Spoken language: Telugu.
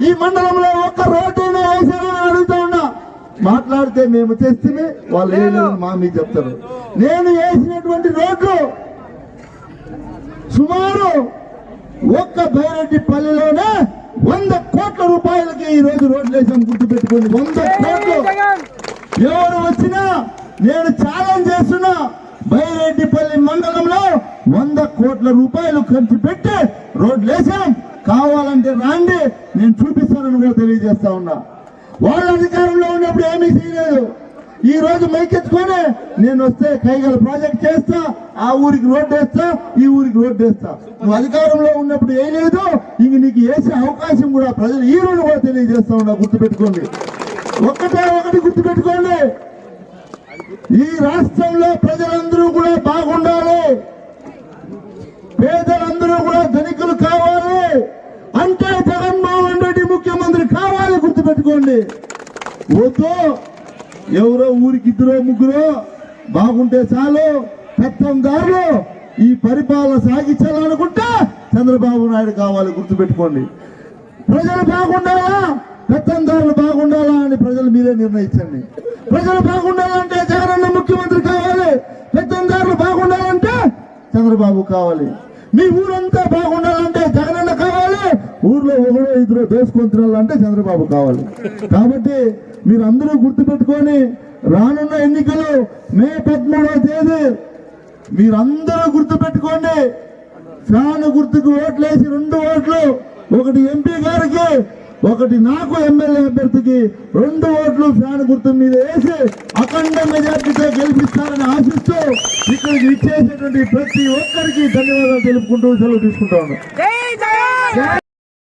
ఈ మండలంలో ఒక్క రోడ్డు వేసారని అడుగుతా ఉన్నా. మాట్లాడితే మేము చేస్తే వాళ్ళు ఏదో మా మీకు చెప్తారు. నేను వేసినటువంటి రోడ్లు సుమారు ఒక్క బైరెడ్డిపల్లిలోనే 100 కోట్ల రూపాయలకి ఈ రోజు రోడ్లు వేసాం. గుర్తుపెట్టుకోండి, 100 కోట్లు. ఎవరు వచ్చినా నేను ఛాలెంజ్ చేస్తున్నా, బైరెడ్డిపల్లి మండలంలో 100 కోట్ల రూపాయలు ఖర్చు పెట్టి రోడ్లు వేసాం. కావాలంటే రాండి, నేను చూపిస్తానని కూడా తెలియజేస్తా ఉన్నా. వాళ్ళ అధికారంలో ఉన్నప్పుడు ఏమీ చేయలేదు. ఈ రోజు మైకెత్తుకొని నేను వస్తే కైగల ప్రాజెక్ట్ చేస్తా, ఆ ఊరికి రోడ్డు వేస్తా, ఈ ఊరికి రోడ్డు వేస్తా. నువ్వు అధికారంలో ఉన్నప్పుడు ఏం లేదు, ఇంక నీకు వేసే అవకాశం కూడా ప్రజలు ఈ రోజు కూడా తెలియజేస్తా ఉన్నా. గుర్తుపెట్టుకోండి, ఒకటి గుర్తుపెట్టుకోండి, ఈ రాష్ట్రంలో ప్రజలందరూ కూడా బాగుండాలి, పేదలందరూ కూడా ధనికులు కావాలి అంటే జగన్మోహన్ రెడ్డి ముఖ్యమంత్రి కావాలి. గుర్తుపెట్టుకోండి, వద్దు ఎవరో ఊరికి 2-3 బాగుంటే చాలు పెత్తందారులు ఈ పరిపాలన సాగించాలనుకుంటే చంద్రబాబు నాయుడు కావాలి. గుర్తుపెట్టుకోండి, ప్రజలు బాగుండాలా పెత్తందారులు బాగుండాలా అని ప్రజలు మీరే నిర్ణయించండి. ప్రజలు బాగుండాలంటే జగనన్న ముఖ్యమంత్రి కావాలి, పెత్తందారులు బాగుండాలంటే చంద్రబాబు కావాలి. మీ ఊరంతా బాగుండాలంటే జగనన్న కావాలి, ఊర్లో 1-2 దోసుకొని తినాలంటే చంద్రబాబు కావాలి. కాబట్టి మీరు అందరూ గుర్తుపెట్టుకొని రానున్న ఎన్నికలు మే 13వ తేదీ మీరందరూ గుర్తుపెట్టుకోండి. ఫ్యాన్ గుర్తుకు ఓట్లేసి 2 ఓట్లు, ఒకటి ఎంపీ గారికి, ఒకటి నాకు ఎమ్మెల్యే అభ్యర్థికి 2 ఓట్లు ఫ్యాన్ గుర్తు మీద వేసి అఖండ మెజార్టీతో గెలిపిస్తారని ఆశిస్తూ ఇక్కడికి ఇచ్చేసేటువంటి ప్రతి ఒక్కరికి ధన్యవాదాలు తెలుపుకుంటూ సెలవు తీసుకుంటా ఉన్నాను.